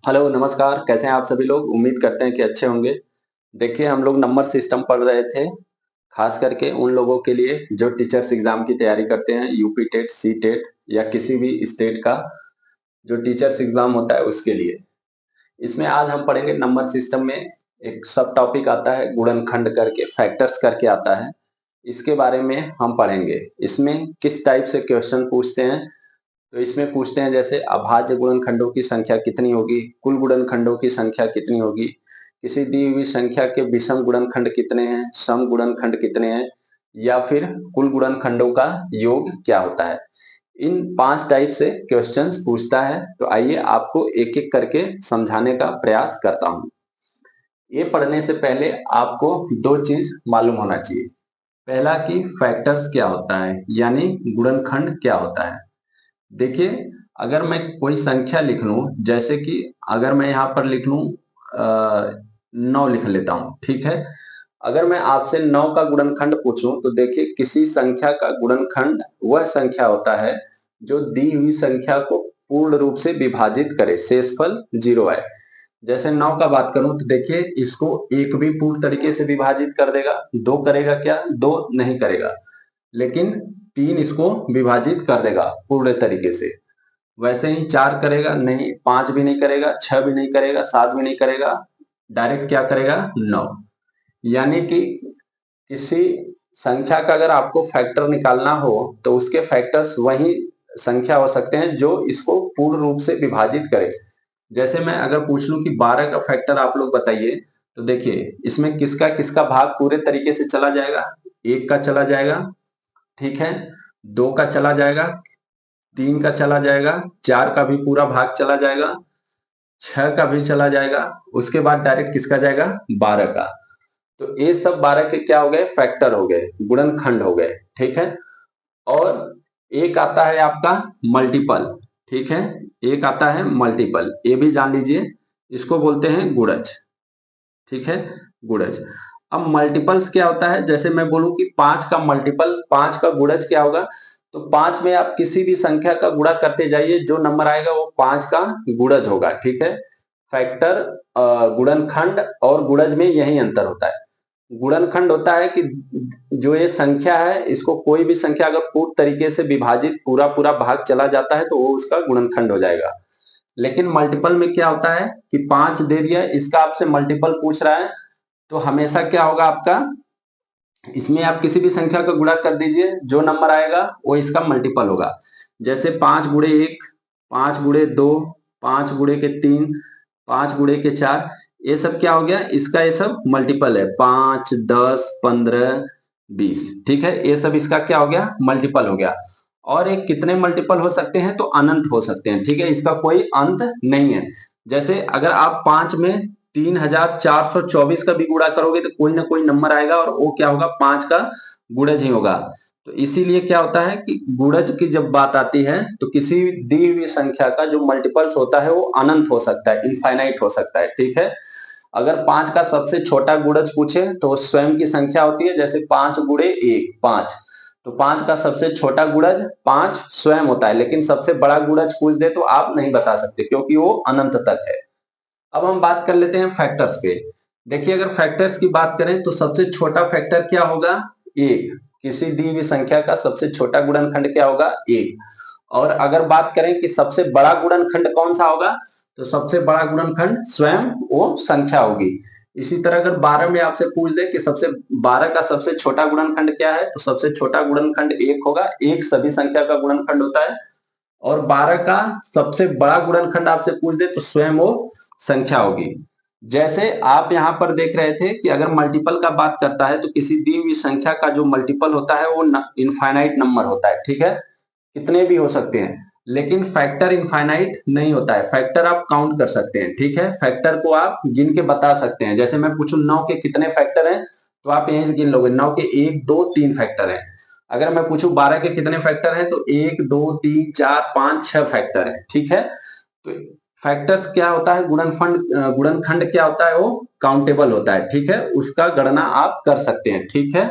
Hello, नमस्कार। कैसे हैं आप सभी लोग? उम्मीद करते हैं कि अच्छे होंगे। देखिए, हम लोग नंबर सिस्टम पढ़ रहे थे, खास करके उन लोगों के लिए जो टीचर्स एग्जाम की तैयारी करते हैं, यूपी टेट, सी टेट या किसी भी स्टेट का जो टीचर्स एग्जाम होता है उसके लिए। इसमें आज हम पढ़ेंगे नंबर सिस्टम में एक सब टॉपिक आता है गुणनखंड करके, फैक्टर्स करके आता है। इसके बारे में हम पढ़ेंगे। इसमें किस टाइप से क्वेश्चन पूछते हैं, तो इसमें पूछते हैं जैसे अभाज्य गुणनखंडों की संख्या कितनी होगी, कुल गुणनखंडों की संख्या कितनी होगी, किसी दी हुई संख्या के विषम गुणनखंड कितने हैं, सम गुणनखंड कितने हैं, या फिर कुल गुणनखंडों का योग क्या होता है। इन 5 टाइप से क्वेश्चंस पूछता है। तो आइए आपको एक एक करके समझाने का प्रयास करता हूं। ये पढ़ने से पहले आपको 2 चीज मालूम होना चाहिए। पहला कि फैक्टर्स क्या होता है, यानी गुणनखंड क्या होता है। देखिए, अगर मैं कोई संख्या लिख लूं, जैसे कि अगर मैं यहाँ पर लिख लूं 9 लिख लेता हूं, ठीक है। अगर मैं आपसे 9 का गुणनखंड पूछूं तो देखिए, किसी संख्या का गुणनखंड वह संख्या होता है जो दी हुई संख्या को पूर्ण रूप से विभाजित करे, शेषफल 0 आए। जैसे 9 का बात करूं तो देखिए, इसको एक भी पूर्ण तरीके से विभाजित कर देगा, 2 करेगा क्या, 2 नहीं करेगा, लेकिन 3 इसको विभाजित कर देगा पूर्ण तरीके से। वैसे ही 4 करेगा नहीं, 5 भी नहीं करेगा, 6 भी नहीं करेगा, 7 भी नहीं करेगा, डायरेक्ट क्या करेगा, 9। यानी कि किसी संख्या का अगर आपको फैक्टर निकालना हो तो उसके फैक्टर्स वही संख्या हो सकते हैं जो इसको पूर्ण रूप से विभाजित करे। जैसे मैं अगर पूछ लूं कि 12 का फैक्टर आप लोग बताइए, तो देखिए इसमें किसका किसका भाग पूरे तरीके से चला जाएगा। 1 का चला जाएगा, ठीक है, 2 का चला जाएगा, 3 का चला जाएगा, 4 का भी पूरा भाग चला जाएगा, 6 का भी चला जाएगा, उसके बाद डायरेक्ट किसका जाएगा, 12 का। तो ये सब 12 के क्या हो गए, फैक्टर हो गए, गुणनखंड हो गए, ठीक है। और एक आता है आपका मल्टीपल, ठीक है, एक आता है मल्टीपल, ये भी जान लीजिए, इसको बोलते हैं गुणज, ठीक है, गुणज। अब मल्टीपल्स क्या होता है, जैसे मैं बोलूं कि 5 का मल्टीपल, 5 का गुणज क्या होगा, तो 5 में आप किसी भी संख्या का गुणा करते जाइए, जो नंबर आएगा वो 5 का गुणज होगा, ठीक है। फैक्टर, गुणनखंड और गुणज में यही अंतर होता है। गुणनखंड होता है कि जो ये संख्या है, इसको कोई भी संख्या अगर पूर्ण तरीके से विभाजित पूरा पूरा भाग चला जाता है तो वो उसका गुणनखंड हो जाएगा। लेकिन मल्टीपल में क्या होता है कि 5 दे दिया, इसका आपसे मल्टीपल पूछ रहा है, तो हमेशा क्या होगा आपका, इसमें आप किसी भी संख्या का गुणा कर दीजिए, जो नंबर आएगा वो इसका मल्टीपल होगा। जैसे 5 गुणे 1, 5 गुणे 2, 5 गुणे के 3, 5 गुणे के 4, ये सब क्या हो गया, इसका ये सब मल्टीपल है। 5, 10, 15, 20, ठीक है, ये सब इसका क्या हो गया, मल्टीपल हो गया। और एक कितने मल्टीपल हो सकते हैं, तो अनंत हो सकते हैं, ठीक है, इसका कोई अंत नहीं है। जैसे अगर आप 5 में 3424 का भी गुणा करोगे तो कोई ना कोई नंबर आएगा और वो क्या होगा, 5 का गुणज ही होगा। तो इसीलिए क्या होता है कि गुणज की जब बात आती है तो किसी दी हुई संख्या का जो मल्टीपल्स होता है वो अनंत हो सकता है, इनफाइनाइट हो सकता है, ठीक है। अगर 5 का सबसे छोटा गुणज पूछे तो वो स्वयं की संख्या होती है, जैसे 5 गुणे 1, 5, तो 5 का सबसे छोटा गुणज 5 स्वयं होता है, लेकिन सबसे बड़ा गुणज पूछ दे तो आप नहीं बता सकते क्योंकि वो अनंत तक है। अब हम बात कर लेते हैं फैक्टर्स पे। देखिए, अगर फैक्टर्स की बात करें तो सबसे छोटा फैक्टर क्या होगा, 1। किसी दी हुई संख्या का सबसे छोटा गुणनखंड क्या होगा, 1। और अगर बात करें कि सबसे बड़ा गुणनखंड कौन सा होगा, तो सबसे बड़ा गुणनखंड स्वयं वो संख्या होगी। इसी तरह अगर 12 में आपसे पूछ दे कि सबसे 12 का सबसे छोटा गुणनखंड क्या है, तो सबसे छोटा गुणनखंड 1 होगा। 1 सभी संख्या का गुणनखंड होता है। और 12 का सबसे बड़ा गुणनखंड आपसे पूछ दे तो स्वयं वो संख्या होगी। जैसे आप यहाँ पर देख रहे थे कि अगर मल्टीपल का बात करता है तो किसी दी हुई संख्या का जो मल्टीपल होता है वो इनफाइनाइट नंबर होता है, ठीक है, कितने भी हो सकते हैं। लेकिन फैक्टर इनफाइनाइट नहीं होता है, फैक्टर आप काउंट कर सकते हैं, ठीक है, फैक्टर को आप गिन के बता सकते हैं। जैसे मैं पूछूं 9 के कितने फैक्टर हैं, तो आप यहीं से गिन लोगे, 9 के 1, 2, 3 फैक्टर हैं। अगर मैं पूछूं 12 के कितने फैक्टर हैं, तो 1, 2, 3, 4, 5, 6 फैक्टर हैं, ठीक है। तो फैक्टर्स क्या होता है, गुणनखंड क्या होता है, वो काउंटेबल होता है, ठीक है, उसका गणना आप कर सकते हैं, ठीक है।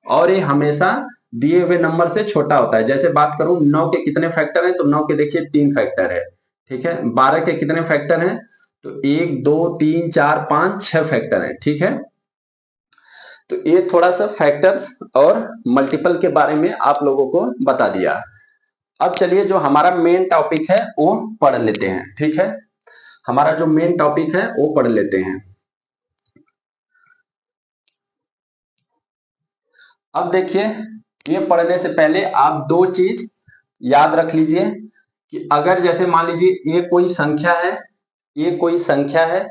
और ये हमेशा दिए हुए नंबर से छोटा होता है। जैसे बात करूं 9 के कितने फैक्टर हैं, तो 9 के देखिए 3 फैक्टर है, ठीक है। 12 के कितने फैक्टर हैं, तो 1 2 3 4 5 6 फैक्टर है, ठीक है। तो ये थोड़ा सा फैक्टर्स और मल्टीपल के बारे में आप लोगों को बता दिया। अब चलिए जो हमारा मेन टॉपिक है वो पढ़ लेते हैं, ठीक है। हमारा जो मेन टॉपिक है वो पढ़ लेते हैं। अब देखिए, ये पढ़ने से पहले आप दो चीज याद रख लीजिए कि अगर जैसे मान लीजिए ये कोई संख्या है, ये कोई संख्या है,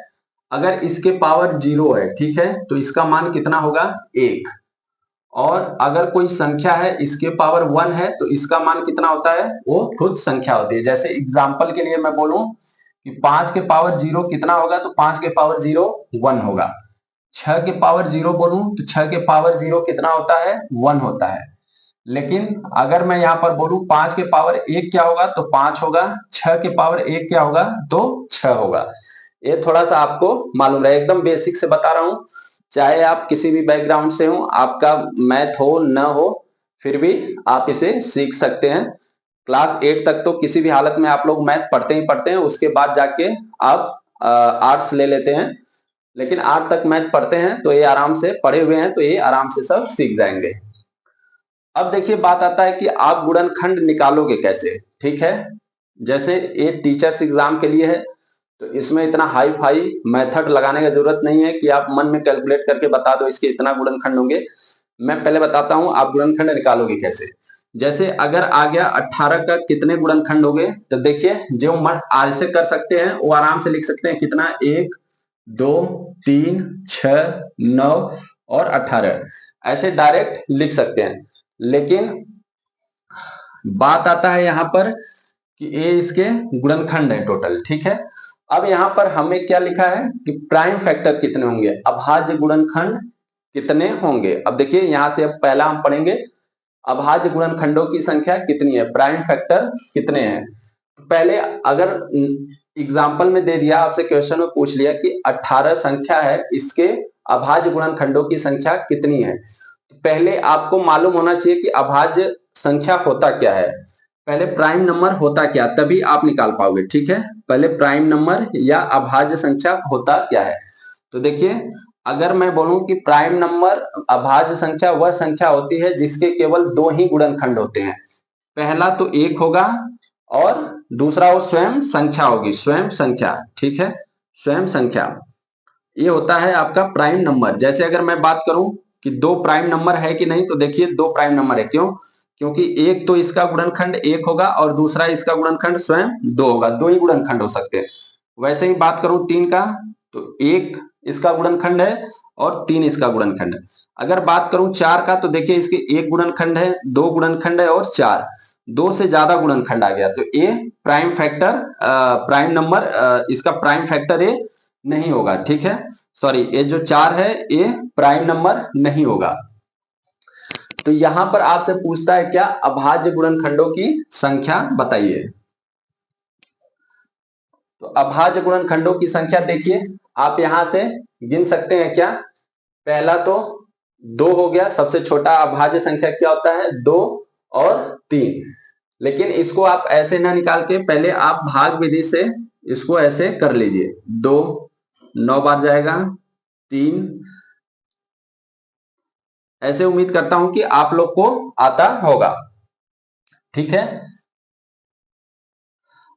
अगर इसके पावर 0 है, ठीक है, तो इसका मान कितना होगा 1। और अगर कोई संख्या है इसके पावर 1 है तो इसका मान कितना होता है, वो खुद संख्या होती है। जैसे एग्जांपल के लिए मैं बोलूं कि 5 के पावर 0 कितना होगा, तो 5 के पावर 0 1 होगा। 6 के पावर 0 बोलूं तो 6 के पावर 0 कितना होता है, 1 होता है। लेकिन अगर मैं यहाँ पर बोलूं 5 के पावर 1 क्या होगा, तो 5 होगा। 6 के पावर 1 क्या होगा, तो 6 होगा। ये थोड़ा सा आपको मालूम रहे, एकदम बेसिक से बता रहा हूं। चाहे आप किसी भी बैकग्राउंड से हो, आपका मैथ हो न हो, फिर भी आप इसे सीख सकते हैं। क्लास 8 तक तो किसी भी हालत में आप लोग मैथ पढ़ते ही पढ़ते हैं, उसके बाद जाके आप आर्ट्स ले लेते हैं। लेकिन 8 तक मैथ पढ़ते हैं तो ये आराम से पढ़े हुए हैं, तो ये आराम से सब सीख जाएंगे। अब देखिए बात आता है कि आप गुणनखंड निकालोगे कैसे, ठीक है। जैसे ये टीचर्स एग्जाम के लिए है, तो इसमें इतना हाई फाई मेथड लगाने की जरूरत नहीं है कि आप मन में कैलकुलेट करके बता दो इसके इतना गुणनखंड होंगे। मैं पहले बताता हूं आप गुणनखंड निकालोगे कैसे। जैसे अगर आ गया 18 का कितने गुणनखंड होंगे, तो देखिए जो मन आज से कर सकते हैं वो आराम से लिख सकते हैं। कितना, 1 2 3 6 9 और 18, ऐसे डायरेक्ट लिख सकते हैं। लेकिन बात आता है यहां पर कि ये इसके गुणनखंड है टोटल, ठीक है। अब यहां पर हमें क्या लिखा है कि प्राइम फैक्टर कितने होंगे, अभाज्य गुणनखंड कितने होंगे। अब देखिए यहां से अब पहला हम पढ़ेंगे अभाज्य गुणनखंडों की संख्या कितनी है, प्राइम फैक्टर कितने हैं। पहले अगर एग्जाम्पल में दे दिया, आपसे क्वेश्चन में पूछ लिया कि 18 संख्या है, इसके अभाज्य गुणनखंडों की संख्या कितनी है, पहले आपको मालूम होना चाहिए कि अभाज्य संख्या होता क्या है। पहले प्राइम नंबर होता क्या, तभी आप निकाल पाओगे, ठीक है। पहले प्राइम नंबर या अभाज्य संख्या होता क्या है। तो देखिए अगर मैं बोलूं कि प्राइम नंबर अभाज्य संख्या वह संख्या होती है जिसके केवल दो ही गुणनखंड होते हैं। पहला तो 1 होगा और दूसरा वो स्वयं संख्या होगी, स्वयं संख्या, ठीक है, स्वयं संख्या। ये होता है आपका प्राइम नंबर। जैसे अगर मैं बात करूं कि दो प्राइम नंबर है कि नहीं, तो देखिए दो प्राइम नंबर है। क्यों, क्योंकि एक तो इसका गुणनखंड 1 होगा और दूसरा इसका गुणनखंड स्वयं 2 होगा, दो ही गुणनखंड हो सकते हैं। वैसे ही बात करूं 3 का, तो 1 इसका गुणनखंड है और 3 इसका गुणनखंड है। अगर बात करूं 4 का, तो देखिए इसके 1 गुणनखंड है, 2 गुणनखंड है और 4, 2 से ज्यादा गुणनखंड आ गया, तो ये प्राइम फैक्टर प्राइम नंबर इसका प्राइम फैक्टर ये नहीं होगा, ठीक है। सॉरी, ये जो 4 है ये प्राइम नंबर नहीं होगा। तो यहां पर आपसे पूछता है क्या, अभाज्य गुणनखंडों की संख्या बताइए। तो अभाज्य गुणनखंडों की संख्या देखिए आप यहां से गिन सकते हैं क्या। पहला तो 2 हो गया, सबसे छोटा अभाज्य संख्या क्या होता है, 2 और 3। लेकिन इसको आप ऐसे ना निकाल के पहले आप भाग विधि से इसको ऐसे कर लीजिए। 2 9 बार जाएगा, 3, ऐसे उम्मीद करता हूं कि आप लोग को आता होगा, ठीक है।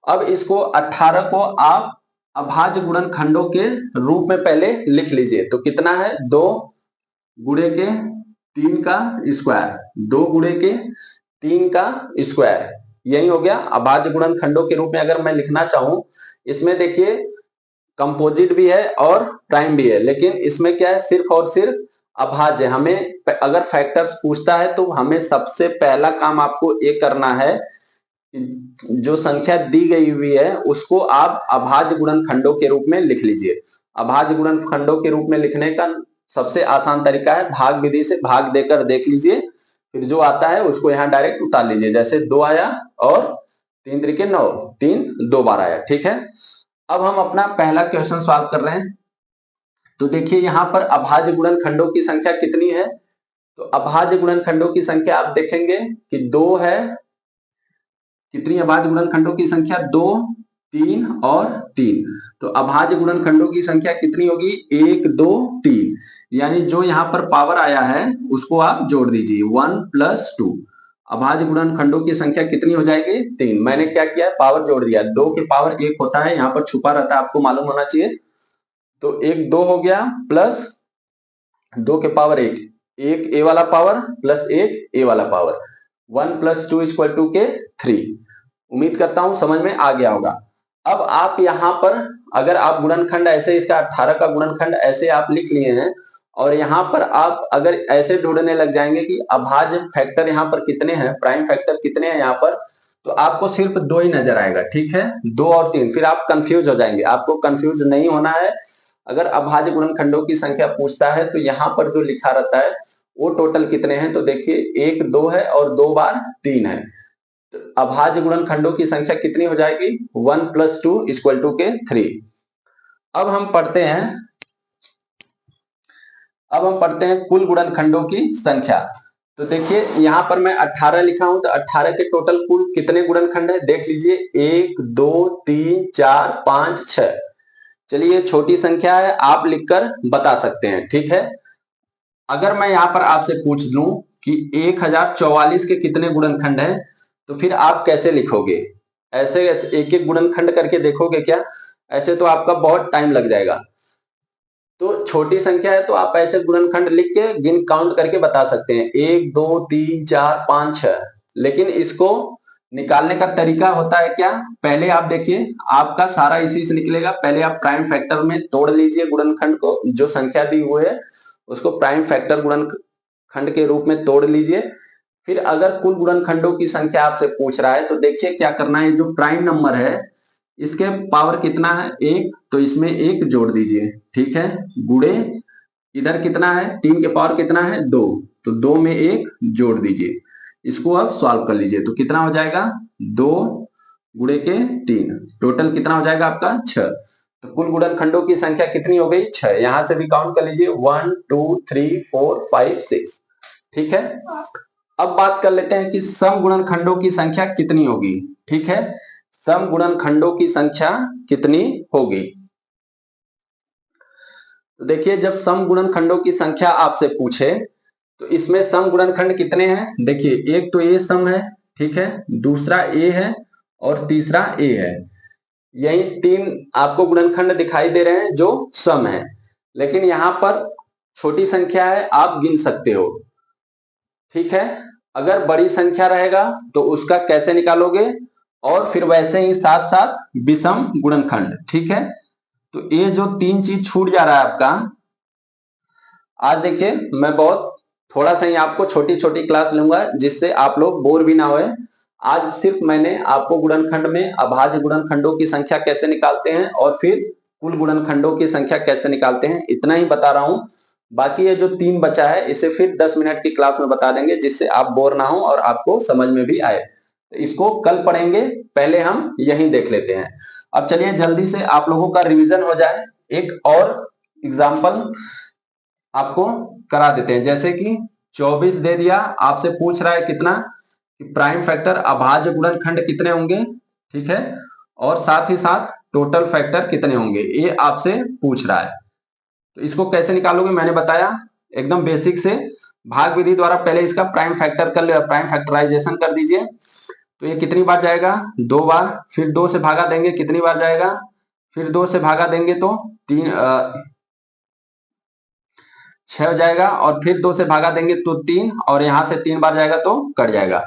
अब इसको 18 को आप अभाज्य गुणनखंडों के रूप में पहले लिख लीजिए। तो कितना है, 2 गुणे के 3 का स्क्वायर, 2 गुणे के 3 का स्क्वायर, यही हो गया अभाज्य गुणनखंडों के रूप में। अगर मैं लिखना चाहूं, इसमें देखिए कंपोजिट भी है और प्राइम भी है, लेकिन इसमें क्या है, सिर्फ और सिर्फ अभाज्य। हमें अगर फैक्टर्स पूछता है तो हमें सबसे पहला काम आपको ये करना है, जो संख्या दी गई हुई है उसको आप अभाज्य गुणनखंडों के रूप में लिख लीजिए। अभाज्य गुणनखंडों के रूप में लिखने का सबसे आसान तरीका है भाग विधि से भाग देकर देख लीजिए, फिर जो आता है उसको यहाँ डायरेक्ट उतार लीजिए। जैसे 2 आया और 3 त्रिके 9, 3 2 बार आया, ठीक है। अब हम अपना पहला क्वेश्चन सॉल्व कर रहे हैं। तो देखिए यहाँ पर अभाज्य गुणनखंडों की संख्या कितनी है। तो अभाज्य गुणनखंडों की संख्या आप देखेंगे कि 2 है। कितनी अभाज्य गुणनखंडों की संख्या, 2, 3 और 3। तो अभाज्य गुणनखंडों की संख्या कितनी होगी? 1 2 3। यानी जो यहाँ पर पावर आया है उसको आप जोड़ दीजिए 1 + 2। अभाज्य गुणनखंडों की संख्या कितनी हो जाएगी? 3। मैंने क्या किया है? पावर जोड़ दिया। 2 के पावर 1 होता है, यहाँ पर छुपा रहता है, आपको मालूम होना चाहिए। तो 1 2 हो गया प्लस 2 के पावर 1, एक ए वाला पावर प्लस एक ए वाला पावर, 1 + 2 = के 3। उम्मीद करता हूं समझ में आ गया होगा। अब आप यहाँ पर अगर आप गुणनखंड ऐसे इसका 18 का गुणनखंड ऐसे आप लिख लिए हैं और यहाँ पर आप अगर ऐसे ढूंढने लग जाएंगे कि अभाज्य फैक्टर यहाँ पर कितने हैं, प्राइम फैक्टर कितने हैं यहाँ पर, तो आपको सिर्फ 2 ही नजर आएगा। ठीक है, 2 और 3, फिर आप कंफ्यूज हो जाएंगे। आपको कंफ्यूज नहीं होना है। अगर अभाज्य गुणनखंडों की संख्या पूछता है तो यहाँ पर जो लिखा रहता है वो टोटल कितने हैं, तो देखिए 1 2 है और 2 बार 3 है। तो अभाज्य गुणनखंडों की संख्या कितनी हो जाएगी? 1 + 2 = के 3। अब हम पढ़ते हैं कुल गुणनखंडों की संख्या। तो देखिए यहाँ पर मैं 18 लिखा हूं, तो 18 के टोटल कुल कितने गुणनखंड है देख लीजिए, 1 2 3 4 5 6। चलिए छोटी संख्या है, आप लिखकर बता सकते हैं। ठीक है, अगर मैं यहाँ पर आपसे पूछ लूं कि 1044 के कितने गुणनखंड हैं, तो फिर आप कैसे लिखोगे? ऐसे एक एक गुणनखंड करके देखोगे क्या? ऐसे तो आपका बहुत टाइम लग जाएगा। तो छोटी संख्या है तो आप ऐसे गुणनखंड लिख के गिन काउंट करके बता सकते हैं, 1 2 3 4 5 6। लेकिन इसको निकालने का तरीका होता है क्या? पहले आप देखिए, आपका सारा इसी से निकलेगा। पहले आप प्राइम फैक्टर में तोड़ लीजिए गुणनखंड को, जो संख्या दी हुई है उसको प्राइम फैक्टर गुणनखंड के रूप में तोड़ लीजिए। फिर अगर कुल गुणनखंडों की संख्या आपसे पूछ रहा है तो देखिए क्या करना है, जो प्राइम नंबर है इसके पावर कितना है? 1, तो इसमें 1 जोड़ दीजिए। ठीक है, गुणे इधर कितना है? 3 के पावर कितना है? 2, तो 2 में 1 जोड़ दीजिए। इसको अब सॉल्व कर लीजिए तो कितना हो जाएगा? 2 गुणे के 3, टोटल कितना हो जाएगा आपका? 6। तो कुल गुणनखंडों की संख्या कितनी हो गई? 6। यहां से भी काउंट कर लीजिए, 1 2 3 4 5 6। ठीक है, अब बात कर लेते हैं कि सम गुणनखंडों की संख्या कितनी होगी। ठीक है, सम गुणनखंडों की संख्या कितनी होगी? तो देखिए, जब सम गुणनखंडों की संख्या आपसे पूछे तो इसमें सम गुणनखंड कितने हैं? देखिए, एक तो ए सम है, ठीक है, दूसरा ए है और तीसरा ए है। यही 3 आपको गुणनखंड दिखाई दे रहे हैं जो सम है। लेकिन यहां पर छोटी संख्या है, आप गिन सकते हो। ठीक है, अगर बड़ी संख्या रहेगा तो उसका कैसे निकालोगे? और फिर वैसे ही साथ साथ विषम गुणनखंड। ठीक है, तो ये जो 3 चीज छूट जा रहा है आपका, आज देखिए मैं बहुत थोड़ा सा ही आपको छोटी छोटी क्लास लूंगा जिससे आप लोग बोर भी ना होए। आज सिर्फ मैंने आपको गुणनखंड में अभाज्य गुणनखंडों की संख्या कैसे निकालते हैं और फिर कुल गुणनखंडों की संख्या कैसे निकालते हैं, इतना ही बता रहा हूं। बाकी ये जो 3 बचा है इसे फिर 10 मिनट की क्लास में बता देंगे जिससे आप बोर ना हो और आपको समझ में भी आए। तो इसको कल पढ़ेंगे, पहले हम यही देख लेते हैं। अब चलिए जल्दी से आप लोगों का रिवीजन हो जाए, एक और एग्जाम्पल आपको करा देते हैं। जैसे कि 24 दे दिया, आपसे पूछ रहा है कितना, कि प्राइम फैक्टर अभाज्य गुणनखंड कितने होंगे। ठीक है, और साथ ही साथ टोटल फैक्टर कितने होंगे, ये आपसे पूछ रहा है। तो इसको कैसे निकालोगे मैंने बताया, एकदम बेसिक से भाग विधि द्वारा पहले इसका प्राइम फैक्टर कर ले, प्राइम फैक्टराइजेशन कर दीजिए। तो ये कितनी बार जाएगा? 2 बार। फिर 2 से भागा देंगे, कितनी बार जाएगा? फिर 2 से भागा देंगे तो 6 हो जाएगा, और फिर 2 से भागा देंगे तो 3, और यहां से 3 बार जाएगा तो कट जाएगा।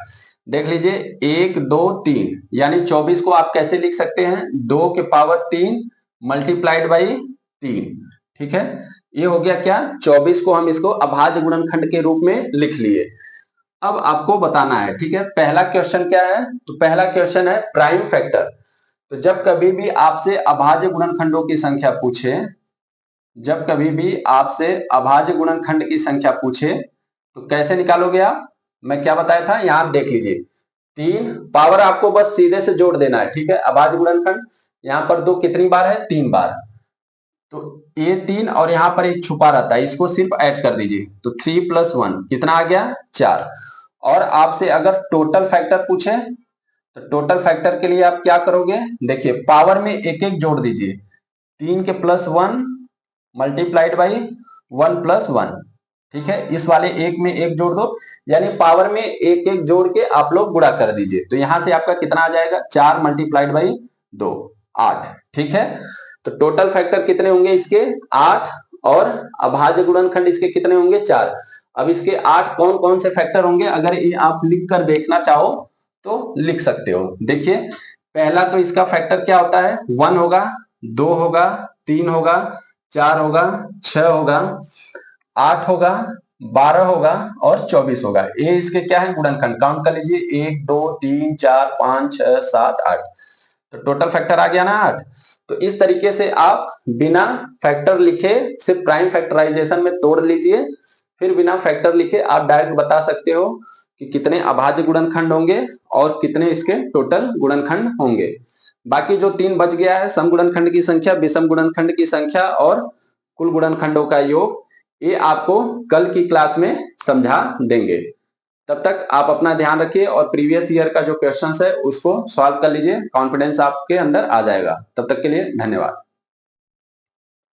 देख लीजिए 1 2 3, यानी 24 को आप कैसे लिख सकते हैं? 2 के पावर 3 मल्टीप्लाइड बाई 3। ठीक है, ये हो गया क्या? 24 को हम इसको अभाज्य गुणनखंड के रूप में लिख लिए। अब आपको बताना है, ठीक है, पहला क्वेश्चन क्या है? तो पहला क्वेश्चन है प्राइम फैक्टर। तो जब कभी भी आपसे अभाज्य गुणनखंडों की संख्या पूछे, जब कभी भी आपसे अभाज्य गुणनखंड की संख्या पूछे तो कैसे निकालोगे आप? मैं क्या बताया था, यहां देख लीजिए, 3 पावर आपको बस सीधे से जोड़ देना है। ठीक है, अभाज्य गुणनखंड यहां पर 2 कितनी बार है? 3 बार। तो ये 3 और यहां पर एक छुपा रहता है, इसको सिर्फ ऐड कर दीजिए, तो 3 + 1 कितना आ गया? 4। और आपसे अगर टोटल फैक्टर पूछे तो टोटल फैक्टर के लिए आप क्या करोगे, देखिए पावर में एक एक जोड़ दीजिए, 3 के +1 मल्टीप्लाइड बाई 1 + 1, ठीक है। इस वाले एक में एक जोड़ दो, यानी पावर में एक एक जोड़ के आप लोग गुणा कर दीजिए। तो यहां से आपका कितना आ जाएगा, 4 मल्टीप्लाइड बाई 2, 8, ठीक है। तो टोटल फैक्टर कितने होंगे इसके, 8, और अभाज्य गुणनखंड इसके कितने होंगे, 4। अब इसके 8 कौन कौन से फैक्टर होंगे, अगर ये आप लिख कर देखना चाहो तो लिख सकते हो। देखिए पहला तो इसका फैक्टर क्या होता है, 1 होगा, 2 होगा, 3 होगा, 4 होगा, 6 होगा, 8 होगा, 12 होगा और 24 होगा। ये इसके क्या है, गुणनखंड। काउंट कर लीजिए, 1 2 3 4 5 6 7 8। तो टोटल फैक्टर आ गया ना 8। तो इस तरीके से आप बिना फैक्टर लिखे सिर्फ प्राइम फैक्टराइजेशन में तोड़ लीजिए, फिर बिना फैक्टर लिखे आप डायरेक्ट बता सकते हो कि कितने अभाज्य गुणनखंड होंगे और कितने इसके टोटल गुणनखंड होंगे। बाकी जो 3 बच गया है, सम गुणनखंड की संख्या, विषम गुणनखंड की संख्या और कुल गुणनखंडों का योग, ये आपको कल की क्लास में समझा देंगे। तब तक आप अपना ध्यान रखिए और प्रीवियस ईयर का जो क्वेश्चंस है उसको सॉल्व कर लीजिए, कॉन्फिडेंस आपके अंदर आ जाएगा। तब तक के लिए धन्यवाद।